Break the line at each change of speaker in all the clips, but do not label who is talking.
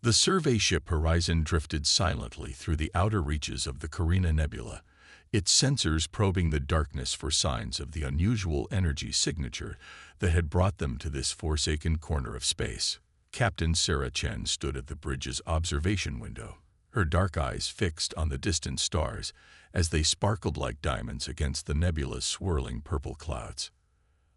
The survey ship Horizon drifted silently through the outer reaches of the Carina Nebula, its sensors probing the darkness for signs of the unusual energy signature that had brought them to this forsaken corner of space. Captain Sarah Chen stood at the bridge's observation window, her dark eyes fixed on the distant stars as they sparkled like diamonds against the nebula's swirling purple clouds.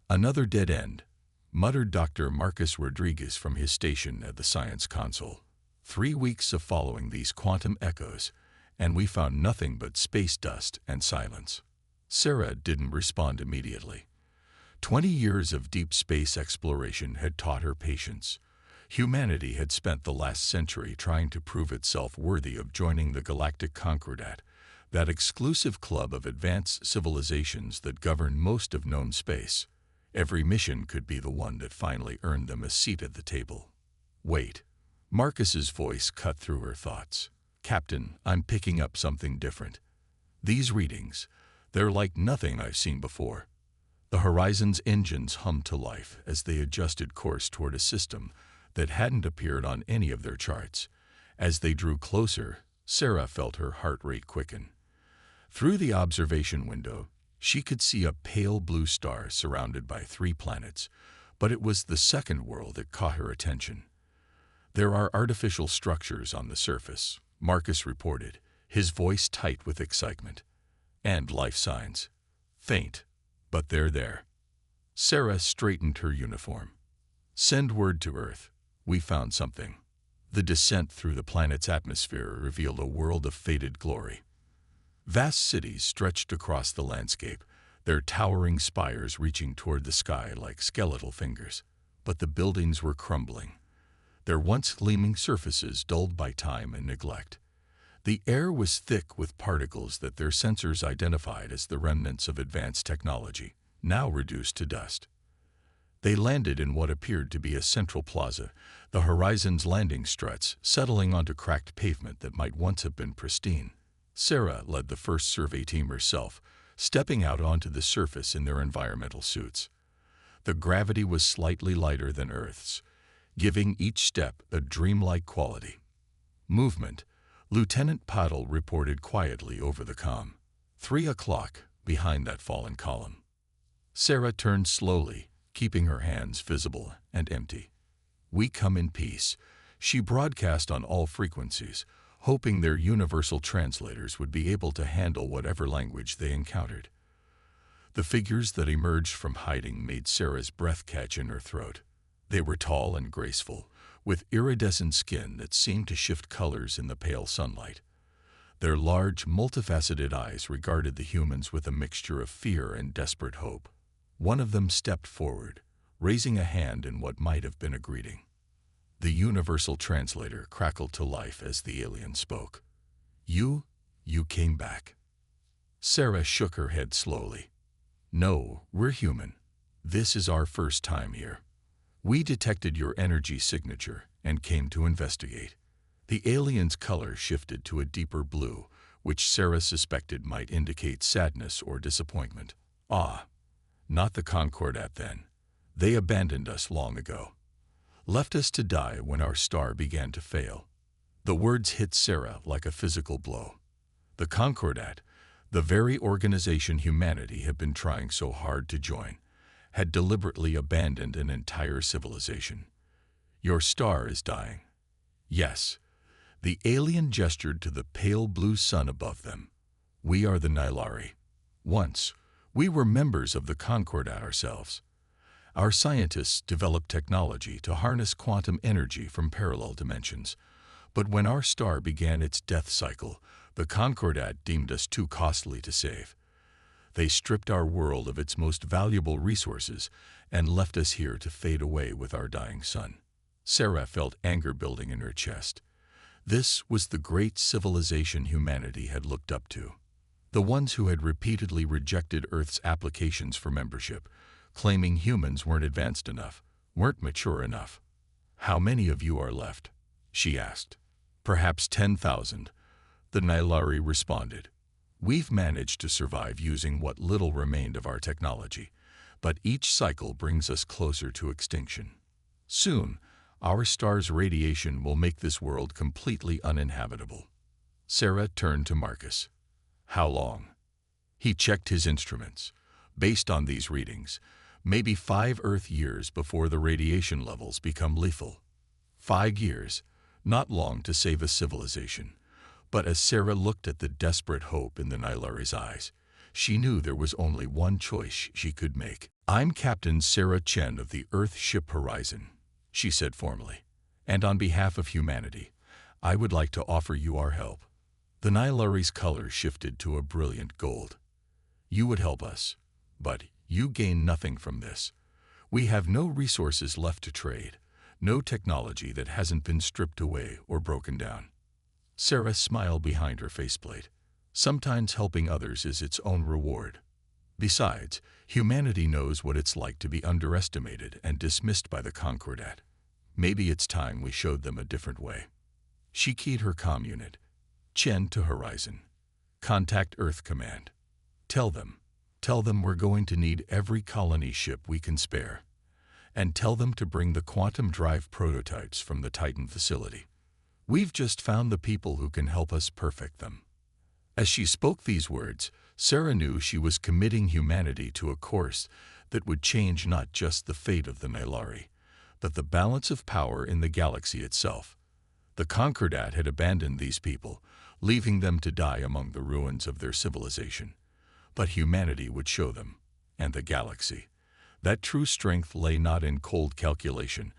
"Another dead end," muttered Dr. Marcus Rodriguez from his station at the science console. 3 weeks of following these quantum echoes, and we found nothing but space dust and silence. Sarah didn't respond immediately. 20 years of deep space exploration had taught her patience. Humanity had spent the last century trying to prove itself worthy of joining the Galactic Concordat, that exclusive club of advanced civilizations that govern most of known space. Every mission could be the one that finally earned them a seat at the table. "Wait." Marcus's voice cut through her thoughts. "Captain, I'm picking up something different. These readings, they're like nothing I've seen before." The Horizon's engines hummed to life as they adjusted course toward a system that hadn't appeared on any of their charts. As they drew closer, Sarah felt her heart rate quicken. Through the observation window, she could see a pale blue star surrounded by 3 planets, but it was the second world that caught her attention. "There are artificial structures on the surface," Marcus reported, his voice tight with excitement. "And life signs. Faint, but they're there." Sarah straightened her uniform. "Send word to Earth. We found something." The descent through the planet's atmosphere revealed a world of faded glory. Vast cities stretched across the landscape, their towering spires reaching toward the sky like skeletal fingers. But the buildings were crumbling, their once gleaming surfaces dulled by time and neglect. The air was thick with particles that their sensors identified as the remnants of advanced technology, now reduced to dust. They landed in what appeared to be a central plaza, the Horizon's landing struts settling onto cracked pavement that might once have been pristine. Sarah led the first survey team herself, stepping out onto the surface in their environmental suits. The gravity was slightly lighter than Earth's, giving each step a dreamlike quality. "Movement," Lieutenant Paddle reported quietly over the comm. 3 o'clock, behind that fallen column. Sarah turned slowly, keeping her hands visible and empty. "We come in peace," she broadcast on all frequencies, hoping their universal translators would be able to handle whatever language they encountered. The figures that emerged from hiding made Sarah's breath catch in her throat. They were tall and graceful, with iridescent skin that seemed to shift colors in the pale sunlight. Their large, multifaceted eyes regarded the humans with a mixture of fear and desperate hope. One of them stepped forward, raising a hand in what might have been a greeting. The universal translator crackled to life as the alien spoke. You came back." Sarah shook her head slowly. "No, we're human. This is our first time here. We detected your energy signature and came to investigate." The alien's color shifted to a deeper blue, which Sarah suspected might indicate sadness or disappointment. "Ah, not the Concordat then. They abandoned us long ago. Left us to die when our star began to fail." The words hit Sarah like a physical blow. The Concordat, the very organization humanity had been trying so hard to join, had deliberately abandoned an entire civilization. "Your star is dying." "Yes." The alien gestured to the pale blue sun above them. "We are the Nylari. Once, we were members of the Concordat ourselves. Our scientists developed technology to harness quantum energy from parallel dimensions. But when our star began its death cycle, the Concordat deemed us too costly to save. They stripped our world of its most valuable resources and left us here to fade away with our dying sun." Sarah felt anger building in her chest. This was the great civilization humanity had looked up to. The ones who had repeatedly rejected Earth's applications for membership, claiming humans weren't advanced enough, weren't mature enough. "How many of you are left?" she asked. "Perhaps 10,000, the Nylari responded. "We've managed to survive using what little remained of our technology, but each cycle brings us closer to extinction. Soon, Our star's radiation will make this world completely uninhabitable. Sarah turned to Marcus. How long? He checked his instruments. Based on these readings, maybe 5 Earth years before the radiation levels become lethal. 5 years, not long to save a civilization. But as Sarah looked at the desperate hope in the Nylari's eyes, she knew there was only one choice she could make. I'm Captain Sarah Chen of the Earth ship Horizon, she said formally, and on behalf of humanity, I would like to offer you our help. The Nylari's color shifted to a brilliant gold. You would help us, but you gain nothing from this. We have no resources left to trade, no technology that hasn't been stripped away or broken down. Sarah smiled behind her faceplate. Sometimes helping others is its own reward. Besides, humanity knows what it's like to be underestimated and dismissed by the Concordat. Maybe it's time we showed them a different way. She keyed her comm unit. Chen to Horizon. Contact Earth Command. Tell them we're going to need every colony ship we can spare. And tell them to bring the quantum drive prototypes from the Titan facility. We've just found the people who can help us perfect them. As she spoke these words, Sarah knew she was committing humanity to a course that would change not just the fate of the Nylari, but the balance of power in the galaxy itself. The Concordat had abandoned these people, leaving them to die among the ruins of their civilization. But humanity would show them, and the galaxy, that true strength lay not in cold calculation,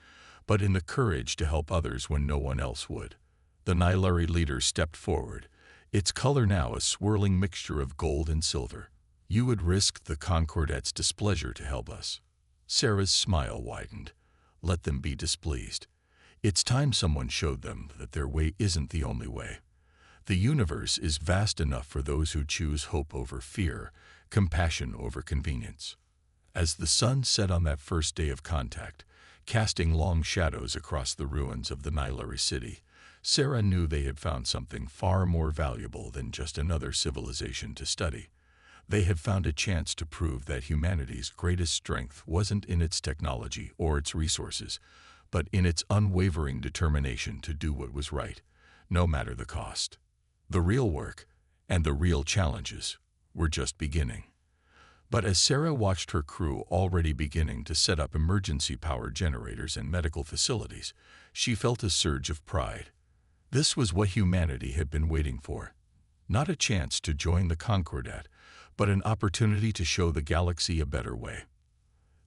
but in the courage to help others when no one else would. The Nylari leader stepped forward, its color now a swirling mixture of gold and silver. You would risk the Concordat's displeasure to help us. Sarah's smile widened. Let them be displeased. It's time someone showed them that their way isn't the only way. The universe is vast enough for those who choose hope over fear, compassion over convenience. As the sun set on that first day of contact, casting long shadows across the ruins of the Nylari city, Sarah knew they had found something far more valuable than just another civilization to study. They had found a chance to prove that humanity's greatest strength wasn't in its technology or its resources, but in its unwavering determination to do what was right, no matter the cost. The real work and the real challenges were just beginning. But as Sarah watched her crew already beginning to set up emergency power generators and medical facilities, she felt a surge of pride. This was what humanity had been waiting for. Not a chance to join the Concordat, but an opportunity to show the galaxy a better way.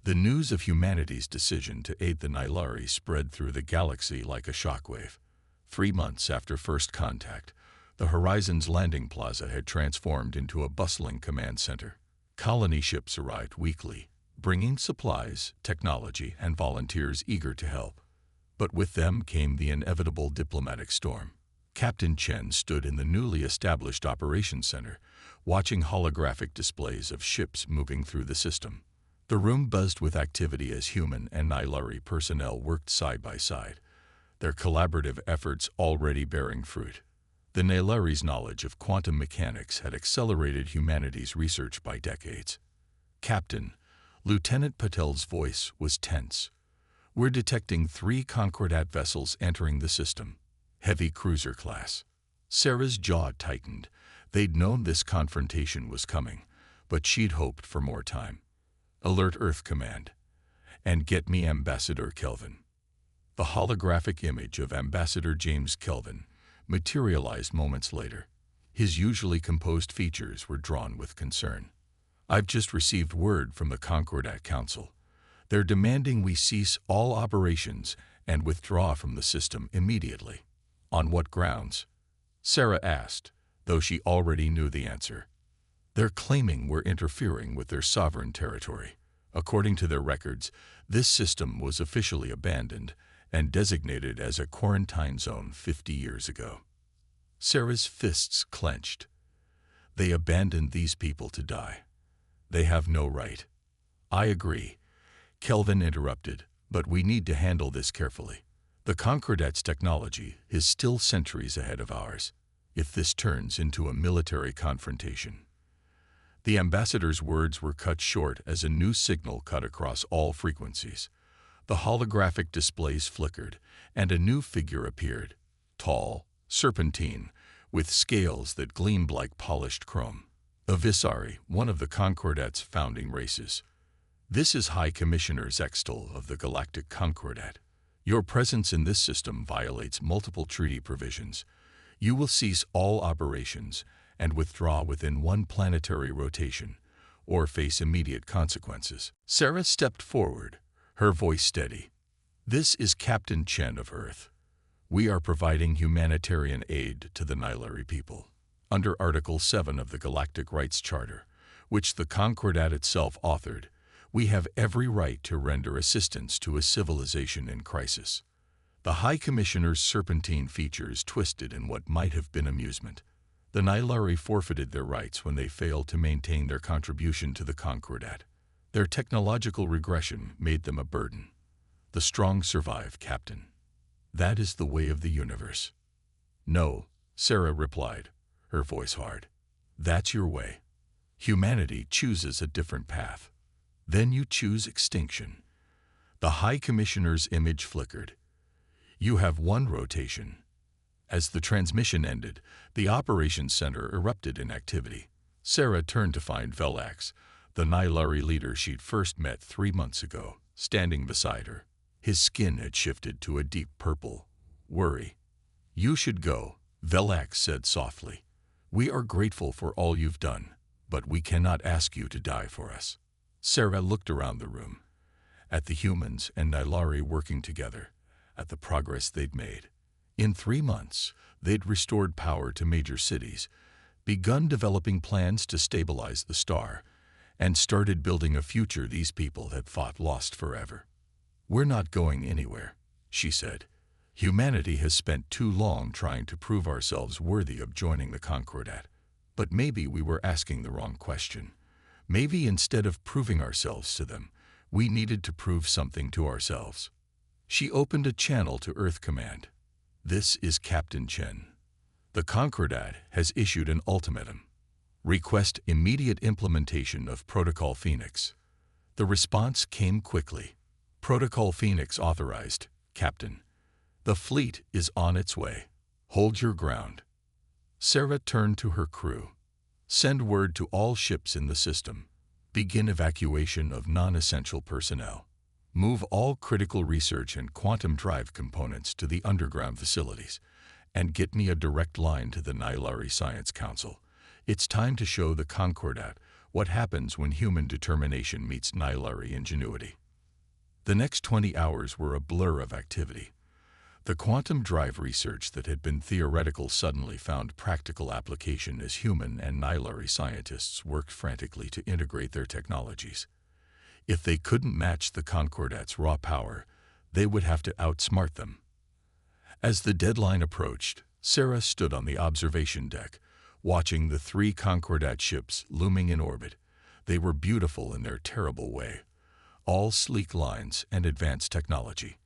The news of humanity's decision to aid the Nylari spread through the galaxy like a shockwave. 3 months after first contact, the Horizon's landing plaza had transformed into a bustling command center. Colony ships arrived weekly, bringing supplies, technology, and volunteers eager to help. But with them came the inevitable diplomatic storm. Captain Chen stood in the newly established operations center, watching holographic displays of ships moving through the system. The room buzzed with activity as human and Nylari personnel worked side by side, their collaborative efforts already bearing fruit. The Nylari's knowledge of quantum mechanics had accelerated humanity's research by decades. Captain, Lieutenant Patel's voice was tense. We're detecting 3 Concordat vessels entering the system. Heavy cruiser class. Sarah's jaw tightened. They'd known this confrontation was coming, but she'd hoped for more time. Alert Earth Command. And get me Ambassador Kelvin. The holographic image of Ambassador James Kelvin materialized moments later. His usually composed features were drawn with concern. I've just received word from the Concordat Council. They're demanding we cease all operations and withdraw from the system immediately. On what grounds? Sarah asked, though she already knew the answer. They're claiming we're interfering with their sovereign territory. According to their records, this system was officially abandoned and designated as a quarantine zone 50 years ago. Sarah's fists clenched. They abandoned these people to die. They have no right. I agree, Kelvin interrupted, but we need to handle this carefully. The Concordat's technology is still centuries ahead of ours. If this turns into a military confrontation. The ambassador's words were cut short as a new signal cut across all frequencies. The holographic displays flickered, and a new figure appeared, tall, serpentine, with scales that gleamed like polished chrome. Avisari, one of the Concordat's founding races. This is High Commissioner Zextal of the Galactic Concordat. Your presence in this system violates multiple treaty provisions. You will cease all operations and withdraw within one planetary rotation, or face immediate consequences. Sarah stepped forward, her voice steady. This is Captain Chen of Earth. We are providing humanitarian aid to the Nylari people. Under Article 7 of the Galactic Rights Charter, which the Concordat itself authored, we have every right to render assistance to a civilization in crisis. The High Commissioner's serpentine features twisted in what might have been amusement. The Nylari forfeited their rights when they failed to maintain their contribution to the Concordat. Their technological regression made them a burden. The strong survive, Captain. That is the way of the universe. No, Sarah replied, her voice hard. That's your way. Humanity chooses a different path. Then you choose extinction. The High Commissioner's image flickered. You have one rotation. As the transmission ended, the operations center erupted in activity. Sarah turned to find Velax, the Nylari leader she'd first met 3 months ago, standing beside her. His skin had shifted to a deep purple. Worry. You should go, Velax said softly. We are grateful for all you've done, but we cannot ask you to die for us. Sarah looked around the room, at the humans and Nylari working together, at the progress they'd made. In 3 months, they'd restored power to major cities, begun developing plans to stabilize the star, and started building a future these people had thought lost forever. We're not going anywhere, she said. Humanity has spent too long trying to prove ourselves worthy of joining the Concordat. But maybe we were asking the wrong question. Maybe instead of proving ourselves to them, we needed to prove something to ourselves. She opened a channel to Earth Command. This is Captain Chen. The Concordat has issued an ultimatum. Request immediate implementation of Protocol Phoenix. The response came quickly. Protocol Phoenix authorized, Captain. The fleet is on its way. Hold your ground. Sarah turned to her crew. Send word to all ships in the system. Begin evacuation of non-essential personnel. Move all critical research and quantum drive components to the underground facilities. And get me a direct line to the Nylari Science Council. It's time to show the Concordat what happens when human determination meets Nylari ingenuity. The next 20 hours were a blur of activity. The quantum drive research that had been theoretical suddenly found practical application as human and Nylari scientists worked frantically to integrate their technologies. If they couldn't match the Concordat's raw power, they would have to outsmart them. As the deadline approached, Sarah stood on the observation deck, watching the 3 Concordat ships looming in orbit. They were beautiful in their terrible way, all sleek lines and advanced technology.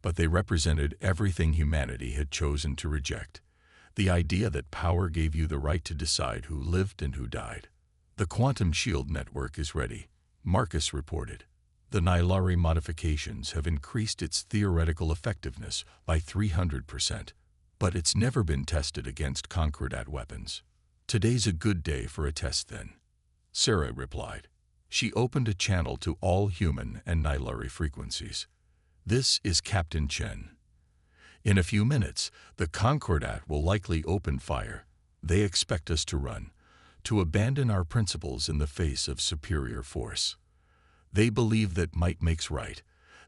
But they represented everything humanity had chosen to reject. The idea that power gave you the right to decide who lived and who died. The quantum shield network is ready, Marcus reported. The Nylari modifications have increased its theoretical effectiveness by 300%, but it's never been tested against Concordat weapons. Today's a good day for a test then, Sarah replied. She opened a channel to all human and Nylari frequencies. This is Captain Chen. In a few minutes, the Concordat will likely open fire. They expect us to run, to abandon our principles in the face of superior force. They believe that might makes right,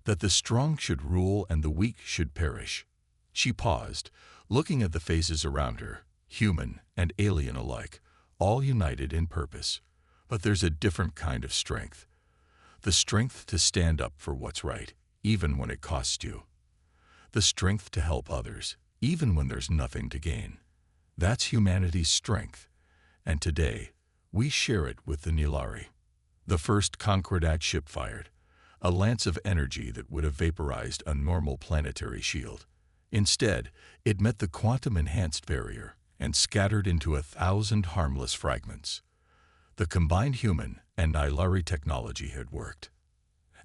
that the strong should rule and the weak should perish. She paused, looking at the faces around her, human and alien alike, all united in purpose. But there's a different kind of strength. The strength to stand up for what's right, even when it costs you. The strength to help others, even when there's nothing to gain. That's humanity's strength, and today, we share it with the Nylari. The first Concordat ship fired, a lance of energy that would have vaporized a normal planetary shield. Instead, it met the quantum-enhanced barrier and scattered into 1,000 harmless fragments. The combined human and Nylari technology had worked.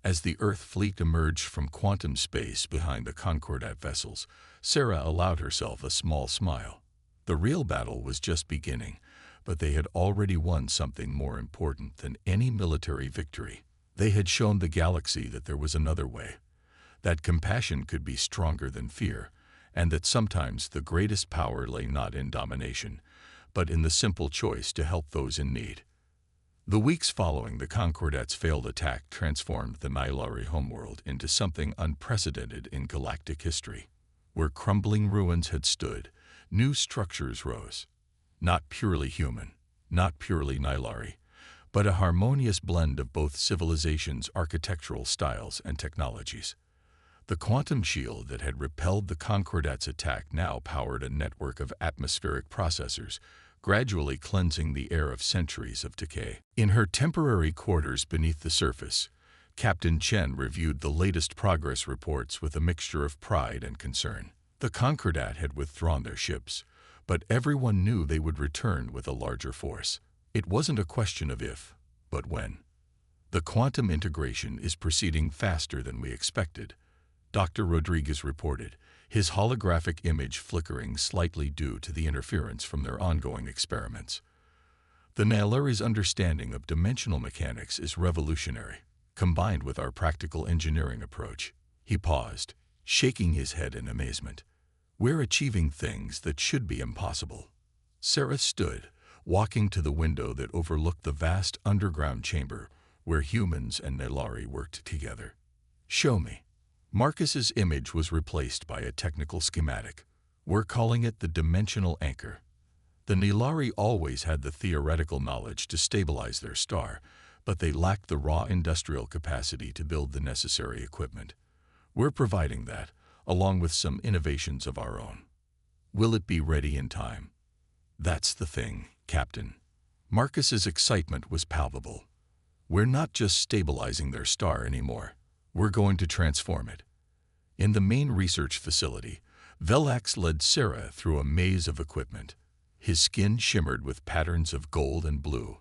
As the Earth fleet emerged from quantum space behind the Concordat vessels, Sarah allowed herself a small smile. The real battle was just beginning, but they had already won something more important than any military victory. They had shown the galaxy that there was another way, that compassion could be stronger than fear, and that sometimes the greatest power lay not in domination, but in the simple choice to help those in need. The weeks following the Concordat's failed attack transformed the Nylari homeworld into something unprecedented in galactic history. Where crumbling ruins had stood, new structures rose. Not purely human, not purely Nylari, but a harmonious blend of both civilizations' architectural styles and technologies. The quantum shield that had repelled the Concordat's attack now powered a network of atmospheric processors, gradually cleansing the air of centuries of decay. In her temporary quarters beneath the surface, Captain Chen reviewed the latest progress reports with a mixture of pride and concern. The Concordat had withdrawn their ships, but everyone knew they would return with a larger force. It wasn't a question of if, but when. The quantum integration is proceeding faster than we expected, Dr. Rodriguez reported, his holographic image flickering slightly due to the interference from their ongoing experiments. The Nylari's understanding of dimensional mechanics is revolutionary, combined with our practical engineering approach. He paused, shaking his head in amazement. We're achieving things that should be impossible. Sarah stood, walking to the window that overlooked the vast underground chamber where humans and Nylari worked together. Show me. Marcus's image was replaced by a technical schematic. We're calling it the dimensional anchor. The Nylari always had the theoretical knowledge to stabilize their star, but they lacked the raw industrial capacity to build the necessary equipment. We're providing that, along with some innovations of our own. Will it be ready in time? That's the thing, Captain. Marcus's excitement was palpable. We're not just stabilizing their star anymore. We're going to transform it. In the main research facility, Velax led Sarah through a maze of equipment. His skin shimmered with patterns of gold and blue,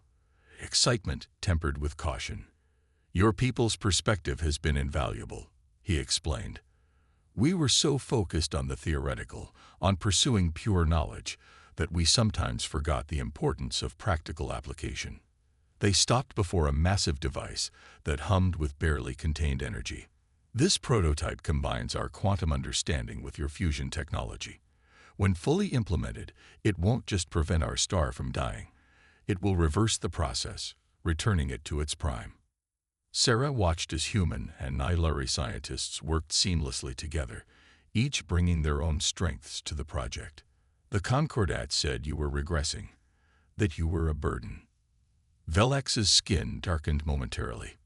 excitement tempered with caution. Your people's perspective has been invaluable, he explained. We were so focused on the theoretical, on pursuing pure knowledge, that we sometimes forgot the importance of practical application. They stopped before a massive device that hummed with barely contained energy. This prototype combines our quantum understanding with your fusion technology. When fully implemented, it won't just prevent our star from dying. It will reverse the process, returning it to its prime. Sarah watched as human and Nylari scientists worked seamlessly together, each bringing their own strengths to the project. The Concordat said you were regressing, that you were a burden. Velax's skin darkened momentarily.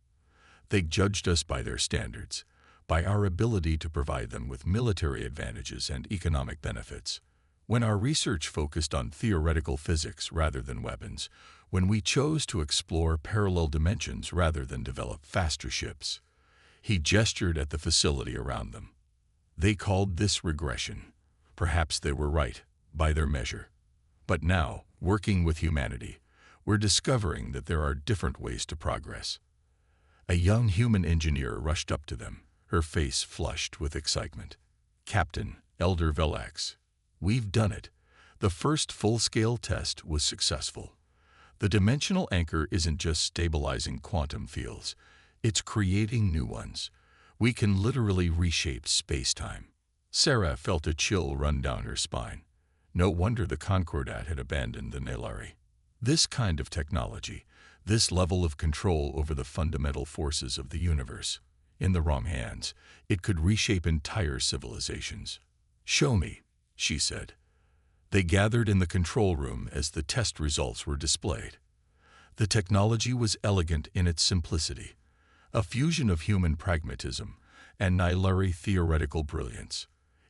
They judged us by their standards, by our ability to provide them with military advantages and economic benefits. When our research focused on theoretical physics rather than weapons, when we chose to explore parallel dimensions rather than develop faster ships, he gestured at the facility around them. They called this regression. Perhaps they were right, by their measure. But now, working with humanity, we're discovering that there are different ways to progress. A young human engineer rushed up to them, her face flushed with excitement. Captain, Elder Velax, we've done it. The first full-scale test was successful. The dimensional anchor isn't just stabilizing quantum fields, it's creating new ones. We can literally reshape space-time. Sarah felt a chill run down her spine. No wonder the Concordat had abandoned the Nylari. This kind of technology, this level of control over the fundamental forces of the universe, in the wrong hands, it could reshape entire civilizations. Show me, she said. They gathered in the control room as the test results were displayed. The technology was elegant in its simplicity, a fusion of human pragmatism and Nylari theoretical brilliance.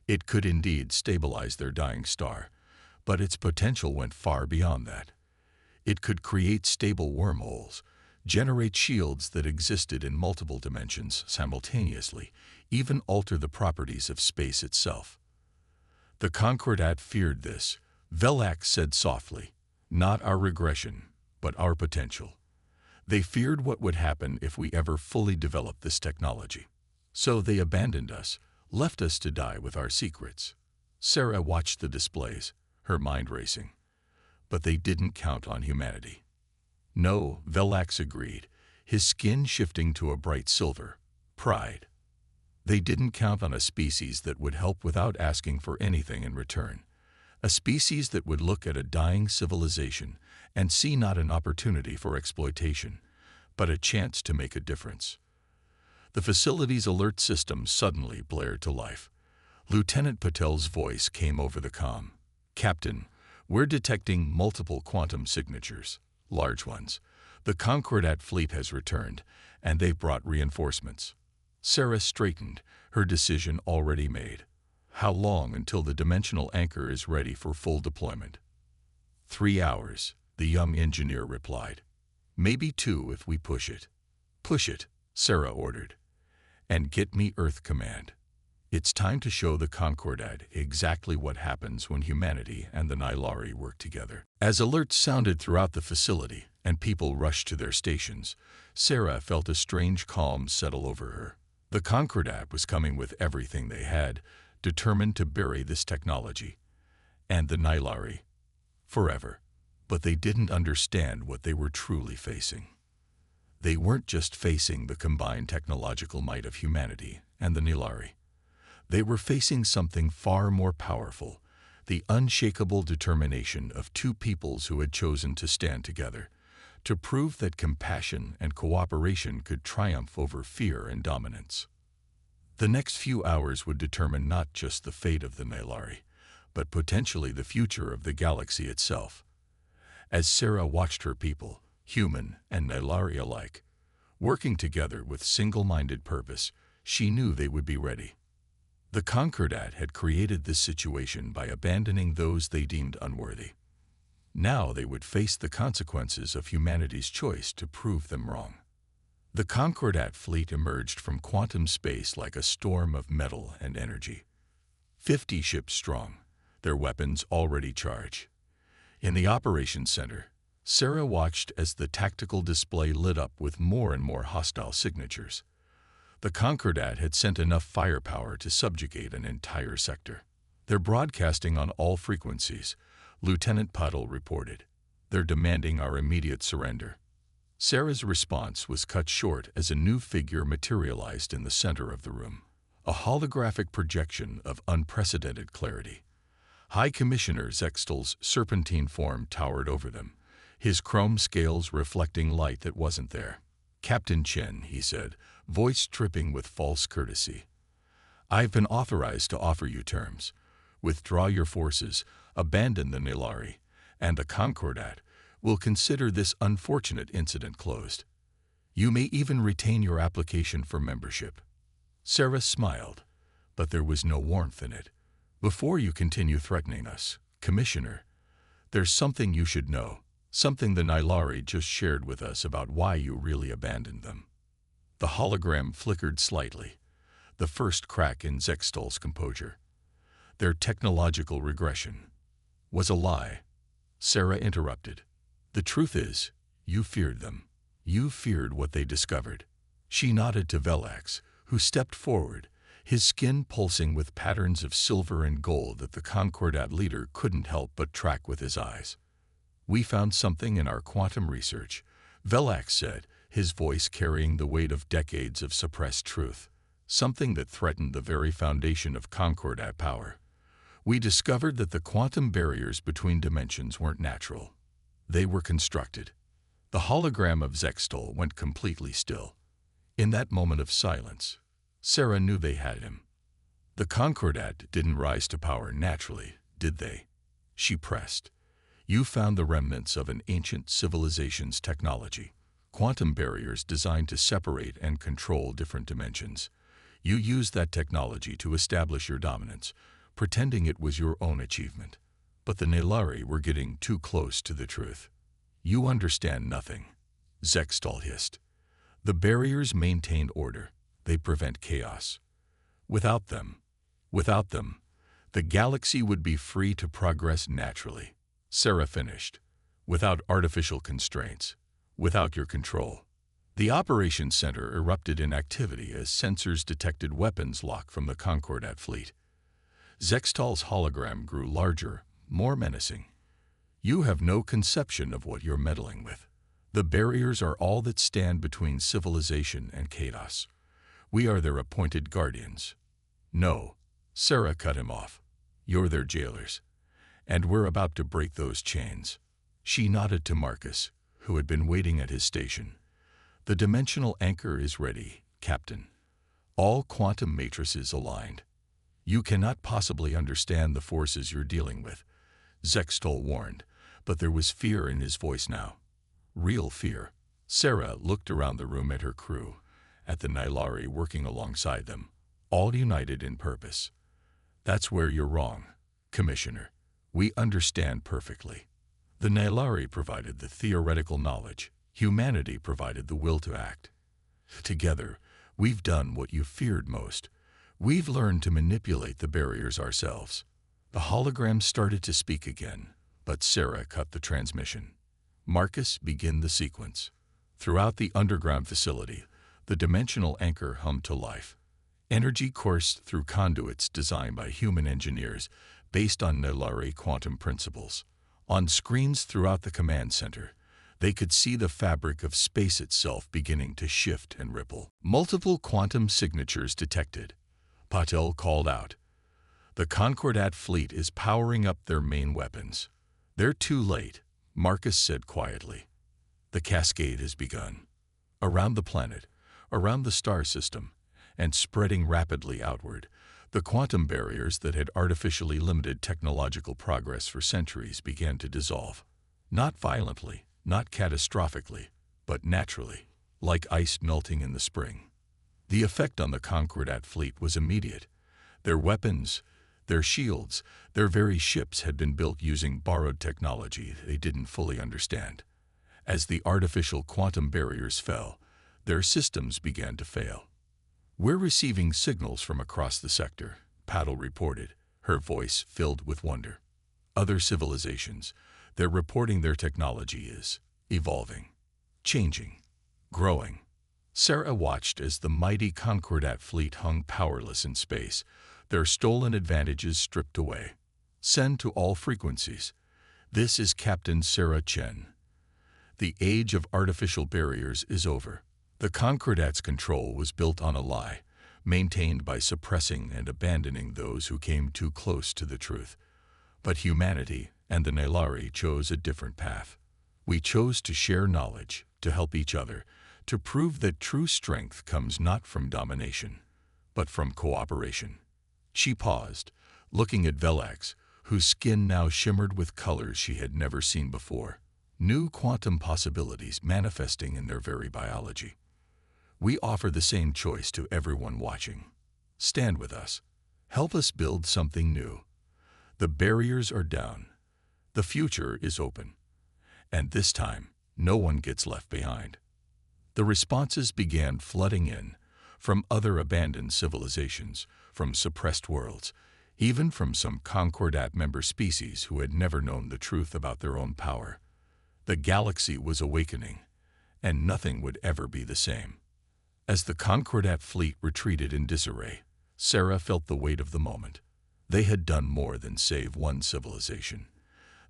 It could indeed stabilize their dying star, but its potential went far beyond that. It could create stable wormholes, generate shields that existed in multiple dimensions simultaneously, even alter the properties of space itself. The Concordat feared this. Velax said softly, not our regression, but our potential. They feared what would happen if we ever fully developed this technology. So they abandoned us, left us to die with our secrets. Sarah watched the displays, her mind racing. But they didn't count on humanity. No, Velax agreed, his skin shifting to a bright silver. Pride. They didn't count on a species that would help without asking for anything in return. A species that would look at a dying civilization and see not an opportunity for exploitation, but a chance to make a difference. The facility's alert system suddenly blared to life. Lieutenant Patel's voice came over the comm. "Captain, we're detecting multiple quantum signatures, large ones. The Concordat fleet has returned, and they've brought reinforcements." Sarah straightened, her decision already made. How long until the dimensional anchor is ready for full deployment? 3 hours, the young engineer replied. "Maybe 2 if we push it." "Push it," Sarah ordered. "And get me Earth Command. It's time to show the Concordat exactly what happens when humanity and the Nylari work together." As alerts sounded throughout the facility and people rushed to their stations, Sarah felt a strange calm settle over her. The Concordat was coming with everything they had, determined to bury this technology. And the Nylari. Forever. But they didn't understand what they were truly facing. They weren't just facing the combined technological might of humanity and the Nylari. They were facing something far more powerful, the unshakable determination of 2 peoples who had chosen to stand together, to prove that compassion and cooperation could triumph over fear and dominance. The next few hours would determine not just the fate of the Nylari, but potentially the future of the galaxy itself. As Sarah watched her people, human and Nylari alike, working together with single-minded purpose, she knew they would be ready. The Concordat had created this situation by abandoning those they deemed unworthy. Now they would face the consequences of humanity's choice to prove them wrong. The Concordat fleet emerged from quantum space like a storm of metal and energy. 50 ships strong, their weapons already charged. In the operations center, Sarah watched as the tactical display lit up with more and more hostile signatures. The Concordat had sent enough firepower to subjugate an entire sector. "They're broadcasting on all frequencies," Lieutenant Patel reported. "They're demanding our immediate surrender." Sarah's response was cut short as a new figure materialized in the center of the room. A holographic projection of unprecedented clarity. High Commissioner Zextal's serpentine form towered over them, his chrome scales reflecting light that wasn't there. "Captain Chen," he said, voice tripping with false courtesy. "I've been authorized to offer you terms. Withdraw your forces, abandon the Nylari, and the Concordat will consider this unfortunate incident closed. You may even retain your application for membership." Sarah smiled, but there was no warmth in it. "Before you continue threatening us, Commissioner, there's something you should know, something the Nylari just shared with us about why you really abandoned them." The hologram flickered slightly, the first crack in Zextal's composure. "Their technological regression was a lie," Sarah interrupted. "The truth is, you feared them. You feared what they discovered." She nodded to Velax, who stepped forward, his skin pulsing with patterns of silver and gold that the Concordat leader couldn't help but track with his eyes. "We found something in our quantum research," Velax said, his voice carrying the weight of decades of suppressed truth, "something that threatened the very foundation of Concordat power. We discovered that the quantum barriers between dimensions weren't natural. They were constructed." The hologram of Zextal went completely still. In that moment of silence, Sarah knew they had him. "The Concordat didn't rise to power naturally, did they?" she pressed. "You found the remnants of an ancient civilization's technology, quantum barriers designed to separate and control different dimensions. You used that technology to establish your dominance, pretending it was your own achievement. But the Nylari were getting too close to the truth." "You understand nothing," Zextal hissed. "The barriers maintain order. They prevent chaos. Without them, the galaxy would be free to progress naturally." Sarah finished. "Without artificial constraints, without your control. The operations center erupted in activity as sensors detected weapons lock from the Concordat fleet. Zextal's hologram grew larger, more menacing. You have no conception of what you're meddling with. The barriers are all that stand between civilization and chaos. We are their appointed guardians. No, Sarah cut him off. You're their jailers. And we're about to break those chains. She nodded to Marcus, who had been waiting at his station. The dimensional anchor is ready, Captain. All quantum matrices aligned. You cannot possibly understand the forces you're dealing with, Zextal warned, but there was fear in his voice now. Real fear. Sarah looked around the room at her crew, at the Nylari working alongside them, all united in purpose. That's where you're wrong, Commissioner. We understand perfectly. The Nylari provided the theoretical knowledge. Humanity provided the will to act. Together, we've done what you feared most. We've learned to manipulate the barriers ourselves. The hologram started to speak again, but Sarah cut the transmission. Marcus, begin the sequence. Throughout the underground facility, the dimensional anchor hummed to life. Energy coursed through conduits designed by human engineers based on Nylari quantum principles. On screens throughout the command center, they could see the fabric of space itself beginning to shift and ripple. Multiple quantum signatures detected. Patel called out. The Concordat fleet is powering up their main weapons. They're too late, Marcus said quietly. The cascade has begun. Around the planet, around the star system, and spreading rapidly outward, the quantum barriers that had artificially limited technological progress for centuries began to dissolve. Not violently, not catastrophically, but naturally, like ice melting in the spring. The effect on the Concordat fleet was immediate. Their weapons, their shields, their very ships had been built using borrowed technology they didn't fully understand. As the artificial quantum barriers fell, their systems began to fail. We're receiving signals from across the sector, Paddle reported, her voice filled with wonder. Other civilizations, they're reporting their technology is evolving, changing, growing. Sarah watched as the mighty Concordat fleet hung powerless in space, their stolen advantages stripped away. Send to all frequencies. This is Captain Sarah Chen. The age of artificial barriers is over. The Concordat's control was built on a lie, maintained by suppressing and abandoning those who came too close to the truth. But humanity and the Nylari chose a different path. We chose to share knowledge, to help each other, to prove that true strength comes not from domination, but from cooperation. She paused, looking at Velax, whose skin now shimmered with colors she had never seen before, new quantum possibilities manifesting in their very biology. We offer the same choice to everyone watching. Stand with us. Help us build something new. The barriers are down. The future is open. And this time, no one gets left behind. The responses began flooding in, from other abandoned civilizations, from suppressed worlds, even from some Concordat member species who had never known the truth about their own power. The galaxy was awakening, and nothing would ever be the same. As the Concordat fleet retreated in disarray, Sarah felt the weight of the moment. They had done more than save one civilization.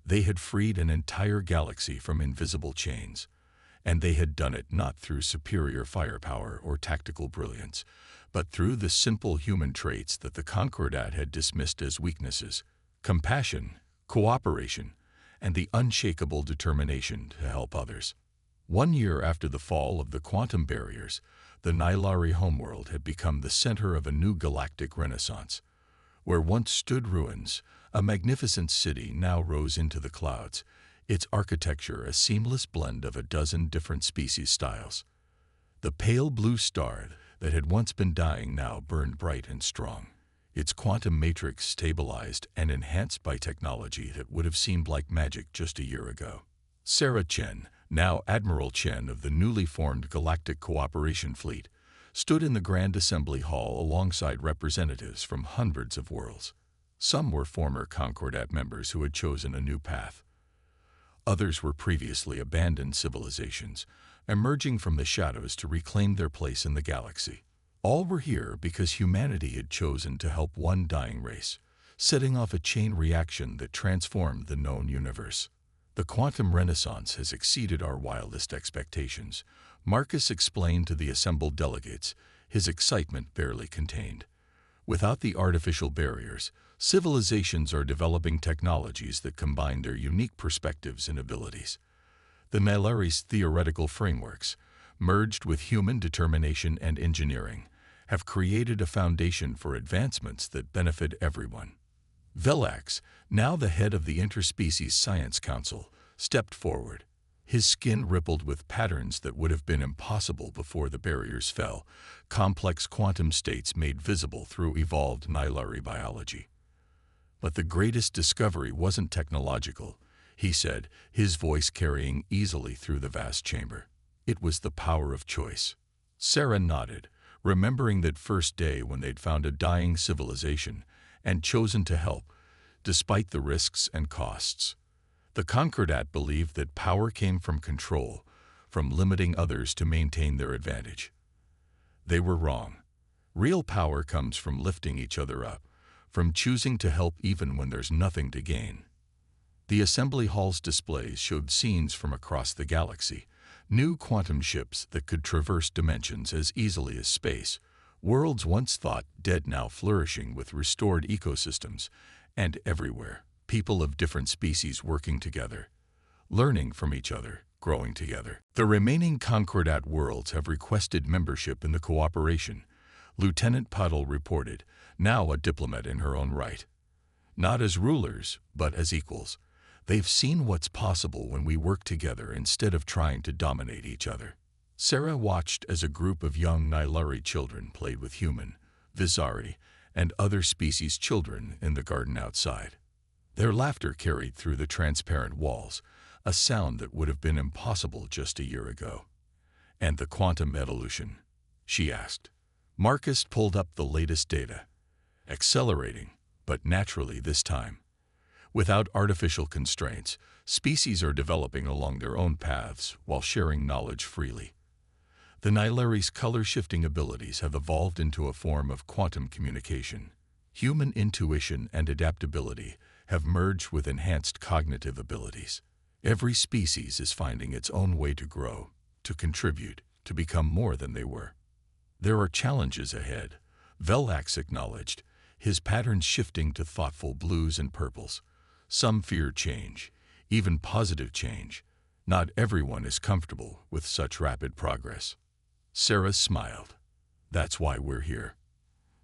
They had freed an entire galaxy from invisible chains, and they had done it not through superior firepower or tactical brilliance, but through the simple human traits that the Concordat had dismissed as weaknesses: compassion, cooperation, and the unshakable determination to help others. 1 year after the fall of the quantum barriers, the Nylari homeworld had become the center of a new galactic renaissance. Where once stood ruins, a magnificent city now rose into the clouds, its architecture a seamless blend of a dozen different species styles. The pale blue star that had once been dying now burned bright and strong, its quantum matrix stabilized and enhanced by technology that would have seemed like magic just a year ago. Sarah Chen, now Admiral Chen of the newly formed Galactic Cooperation Fleet, stood in the Grand Assembly Hall alongside representatives from hundreds of worlds. Some were former Concordat members who had chosen a new path. Others were previously abandoned civilizations, emerging from the shadows to reclaim their place in the galaxy. All were here because humanity had chosen to help one dying race, setting off a chain reaction that transformed the known universe. The quantum renaissance has exceeded our wildest expectations, Marcus explained to the assembled delegates, his excitement barely contained. Without the artificial barriers, civilizations are developing technologies that combine their unique perspectives and abilities. The Nilari's theoretical frameworks, merged with human determination and engineering, have created a foundation for advancements that benefit everyone. Velax, now the head of the Interspecies Science Council, stepped forward. His skin rippled with patterns that would have been impossible before the barriers fell, complex quantum states made visible through evolved Nilari biology. But the greatest discovery wasn't technological, he said, his voice carrying easily through the vast chamber. It was the power of choice. Sarah nodded, remembering that first day when they'd found a dying civilization and chosen to help, despite the risks and costs. The Concordat believed that power came from control, from limiting others to maintain their advantage. They were wrong. Real power comes from lifting each other up, from choosing to help even when there's nothing to gain. The assembly hall's displays showed scenes from across the galaxy, new quantum ships that could traverse dimensions as easily as space, worlds once thought dead now flourishing with restored ecosystems, and everywhere, people of different species working together, learning from each other, growing together. The remaining Concordat worlds have requested membership in the cooperation, Lieutenant Puddle reported, now a diplomat in her own right. Not as rulers, but as equals. They've seen what's possible when we work together instead of trying to dominate each other. Sarah watched as a group of young Nilari children played with human, Visari, and other species children in the garden outside. Their laughter carried through the transparent walls, a sound that would have been impossible just a year ago. And the quantum evolution? She asked. Marcus pulled up the latest data. Accelerating, but naturally this time. Without artificial constraints, species are developing along their own paths while sharing knowledge freely. The Nilari's color-shifting abilities have evolved into a form of quantum communication. Human intuition and adaptability have merged with enhanced cognitive abilities. Every species is finding its own way to grow, to contribute, to become more than they were. There are challenges ahead, Velax acknowledged, his patterns shifting to thoughtful blues and purples. Some fear change, even positive change. Not everyone is comfortable with such rapid progress. Sarah smiled. That's why we're here.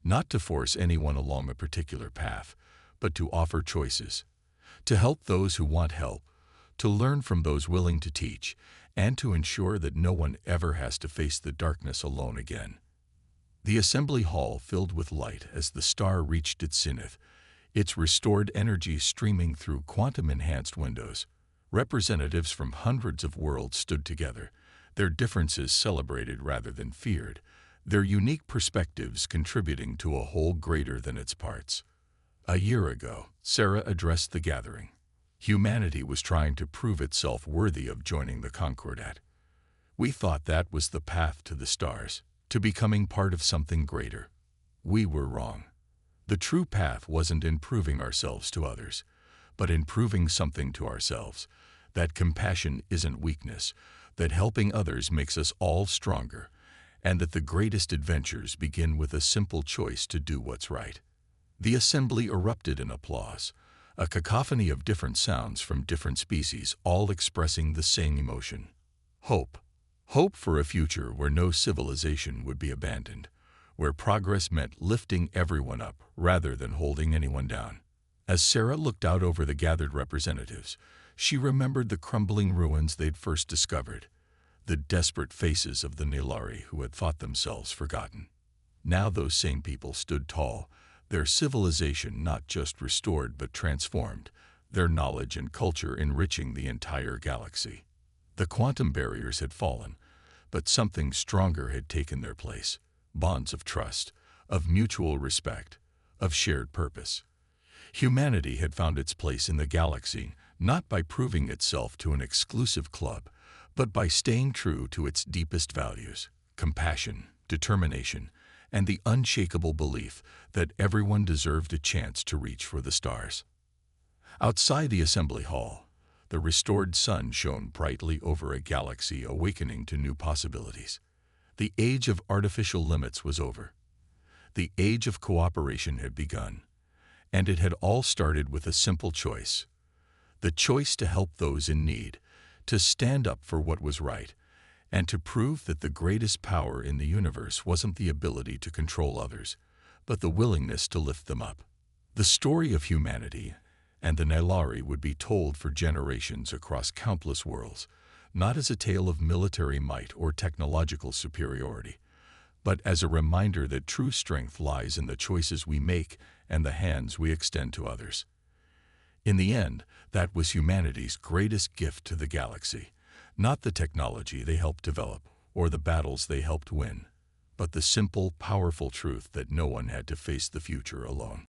Not to force anyone along a particular path, but to offer choices. To help those who want help, to learn from those willing to teach, and to ensure that no one ever has to face the darkness alone again. The assembly hall filled with light as the star reached its zenith, its restored energy streaming through quantum-enhanced windows. Representatives from hundreds of worlds stood together, their differences celebrated rather than feared, their unique perspectives contributing to a whole greater than its parts. A year ago, Sarah addressed the gathering. Humanity was trying to prove itself worthy of joining the Concordat. We thought that was the path to the stars, to becoming part of something greater. We were wrong. The true path wasn't in proving ourselves to others, but in proving something to ourselves, that compassion isn't weakness, that helping others makes us all stronger, and that the greatest adventures begin with a simple choice to do what's right. The assembly erupted in applause, a cacophony of different sounds from different species, all expressing the same emotion. Hope. Hope for a future where no civilization would be abandoned, where progress meant lifting everyone up rather than holding anyone down. As Sarah looked out over the gathered representatives, she remembered the crumbling ruins they'd first discovered, the desperate faces of the Nilari who had thought themselves forgotten. Now those same people stood tall, their civilization not just restored but transformed, their knowledge and culture enriching the entire galaxy. The quantum barriers had fallen, but something stronger had taken their place. Bonds of trust, of mutual respect, of shared purpose. Humanity had found its place in the galaxy, not by proving itself to an exclusive club, but by staying true to its deepest values: compassion, determination, and the unshakable belief that everyone deserved a chance to reach for the stars. Outside the assembly hall, the restored sun shone brightly over a galaxy awakening to new possibilities. The age of artificial limits was over. The age of cooperation had begun, and it had all started with a simple choice: the choice to help those in need, to stand up for what was right, and to prove that the greatest power in the universe wasn't the ability to control others, but the willingness to lift them up. The story of humanity and the Nylari would be told for generations across countless worlds, not as a tale of military might or technological superiority, but as a reminder that true strength lies in the choices we make and the hands we extend to others. In the end, that was humanity's greatest gift to the galaxy, not the technology they helped develop or the battles they helped win, but the simple, powerful truth that no one had to face the future alone.